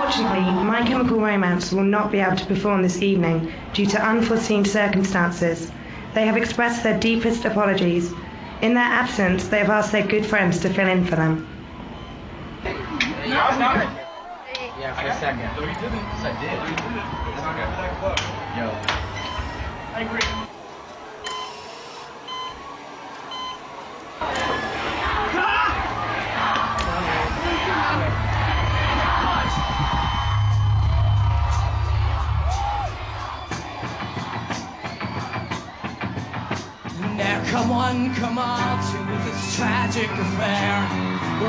Unfortunately, My Chemical Romance will not be able to perform this evening due to unforeseen circumstances. They have expressed their deepest apologies. In their absence, they have asked their good friends to fill in for them. Yeah, for a second. No, you didn't. Yes, I did. No, you didn't. It's not going to that club. Yo. I agree. Now come on to this tragic affair.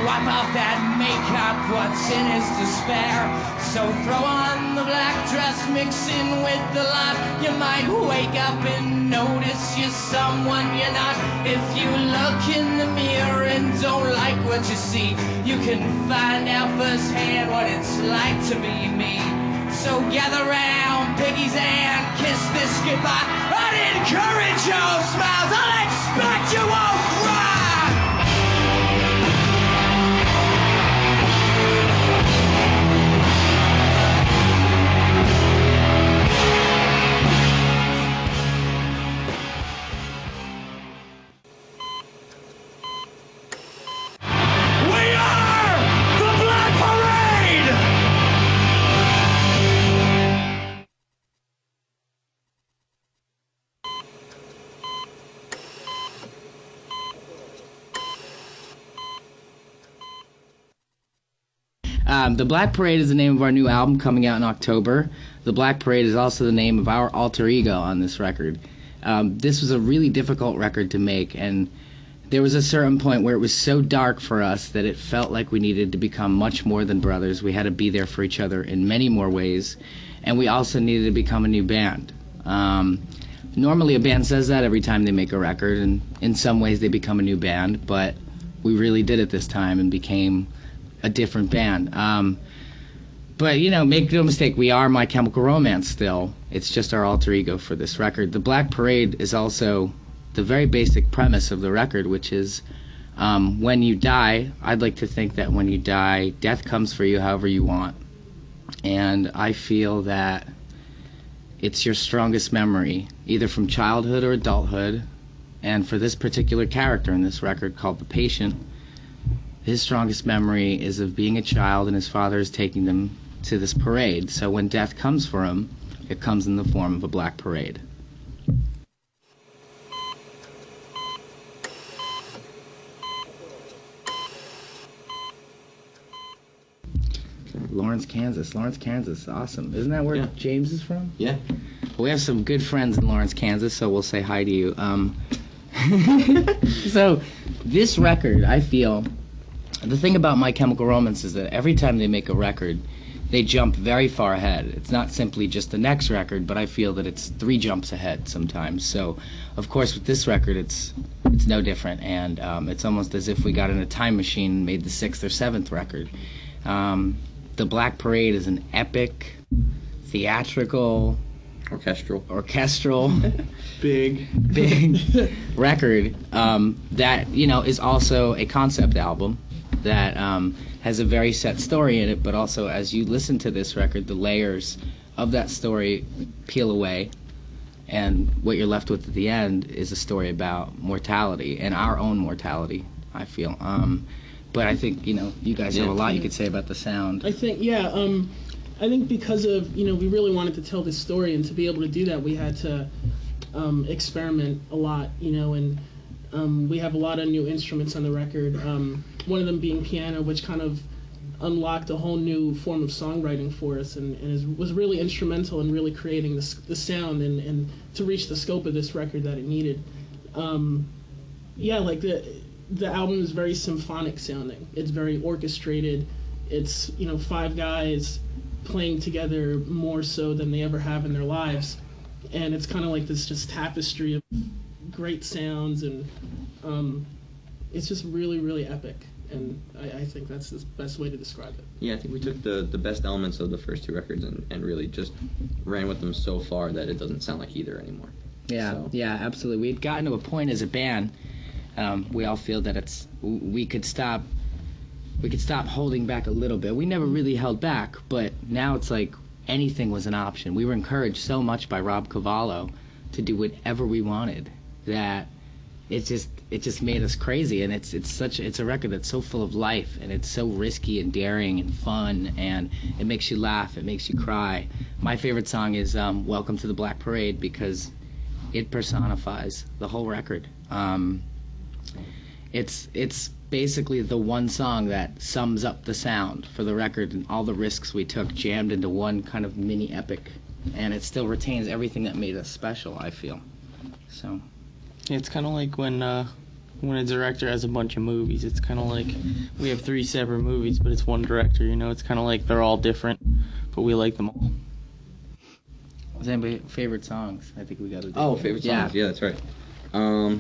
Wipe off that makeup, what's in is despair. So throw on the black dress, mix in with the lot. You might wake up and notice you're someone you're not. If you look in the mirror and don't like what you see, you can find out firsthand what it's like to be me. So gather round, piggies, and kiss this goodbye. I'd encourage your smiles, I'll expect you won't cry. The Black Parade is the name of our new album coming out in October. The Black Parade is also the name of our alter ego on this record. This was a really difficult record to make, and there was a certain point where it was so dark for us that it felt like we needed to become much more than brothers. We had to be there for each other in many more ways, and we also needed to become a new band. Normally a band says that every time they make a record, and in some ways they become a new band, but we really did it this time and became a different band. But, you know, make no mistake, we are My Chemical Romance still. It's just our alter ego for this record. The Black Parade is also the very basic premise of the record, which is when you die, I'd like to think that when you die, death comes for you however you want. And I feel that it's your strongest memory, either from childhood or adulthood. And for this particular character in this record called The Patient, his strongest memory is of being a child and his father is taking them to this parade. So when death comes for him, it comes in the form of a black parade. Lawrence, Kansas. Lawrence, Kansas. Awesome. Isn't that where James is from? Yeah. We have some good friends in Lawrence, Kansas, so we'll say hi to you. So this record, I feel, the thing about My Chemical Romance is that every time they make a record, they jump very far ahead. It's not simply just the next record, but I feel that it's 3 jumps ahead sometimes. So, of course, with this record, it's no different, and it's almost as if we got in a time machine and made the 6th or 7th record. The Black Parade is an epic, theatrical, orchestral big record that, you know, is also a concept album that has a very set story in it, but also as you listen to this record, the layers of that story peel away, and what you're left with at the end is a story about mortality and our own mortality, I feel. But I think, you know, you guys have a lot you could say about the sound. I think, I think because of, you know, we really wanted to tell this story, and to be able to do that, we had to experiment a lot, you know, and we have a lot of new instruments on the record. One of them being piano, which kind of unlocked a whole new form of songwriting for us, and was really instrumental in really creating the sound and to reach the scope of this record that it needed. Like the album is very symphonic sounding. It's very orchestrated. It's, you know, 5 guys playing together more so than they ever have in their lives, and it's kind of like this just tapestry of great sounds, and it's just really, really epic, and I think that's the best way to describe it. Yeah, I think we took the best elements of the first 2 records and really just ran with them so far that it doesn't sound like either anymore. Yeah, absolutely. We'd gotten to a point as a band, we all feel that we could stop we could stop holding back a little bit. We never really held back, but now it's like anything was an option. We were encouraged so much by Rob Cavallo to do whatever we wanted that it just made us crazy. And it's a record that's so full of life, and it's so risky and daring and fun, and it makes you laugh, it makes you cry. My favorite song is Welcome to the Black Parade, because it personifies the whole record. It's basically the one song that sums up the sound for the record and all the risks we took jammed into one kind of mini epic, and it still retains everything that made us special, I feel. So It's kind of like when a director has a bunch of movies. It's kind of like we have 3 separate movies, but it's one director. It's kind of like they're all different, but we like them all. Is anybody favorite songs? I think we got to do. Oh, favorite songs. Yeah, that's right. All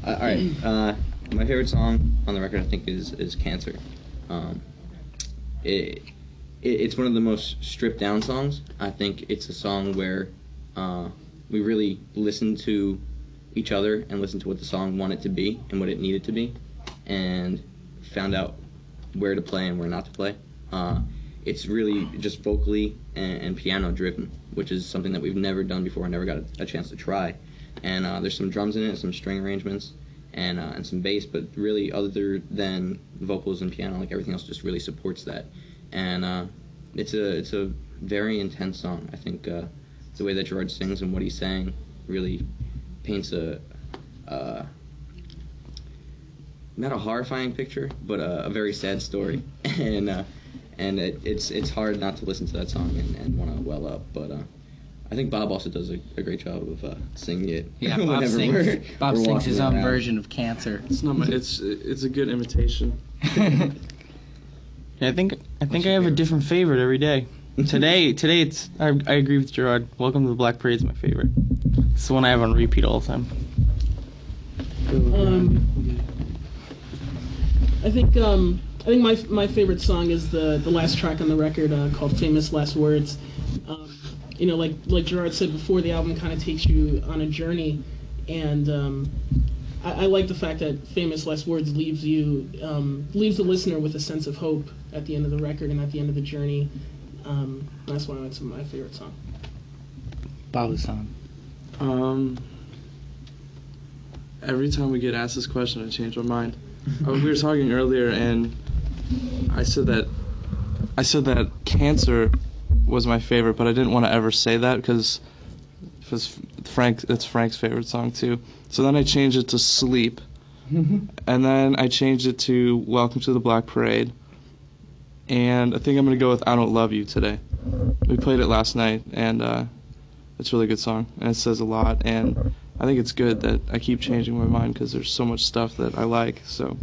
right. My favorite song on the record, I think, is Cancer. It's one of the most stripped down songs. I think it's a song where we really listen to each other and listen to what the song wanted to be and what it needed to be, and found out where to play and where not to play. It's really just vocally and piano driven, which is something that we've never done before. I never got a chance to try. And there's some drums in it, some string arrangements, and some bass, but really other than vocals and piano, like everything else just really supports that. And it's a very intense song. I think the way that Gerard sings and what he's saying really paints not a horrifying picture, but a very sad story. And it's hard not to listen to that song and want to well up, but I think Bob also does a great job of singing it. Yeah, Bob sings his own version of Cancer. It's not it's a good imitation. Yeah, I think I have a different favorite every day. Today it's I agree with Gerard. Welcome to the Black Parade is my favorite. It's the one I have on repeat all the time. I think my favorite song is the last track on the record called Famous Last Words. Like Gerard said before, the album kind of takes you on a journey, and I like the fact that Famous Last Words leaves the listener with a sense of hope at the end of the record and at the end of the journey. That's why it's my favorite song. Bob's song. Every time we get asked this question, I change my mind. We were talking earlier, and I said that Cancer was my favorite, but I didn't want to ever say that because it's Frank's favorite song too. So then I changed it to Sleep, and then I changed it to Welcome to the Black Parade, and I think I'm gonna go with I Don't Love You today. We played it last night, and it's a really good song, and it says a lot, and I think it's good that I keep changing my mind because there's so much stuff that I like. So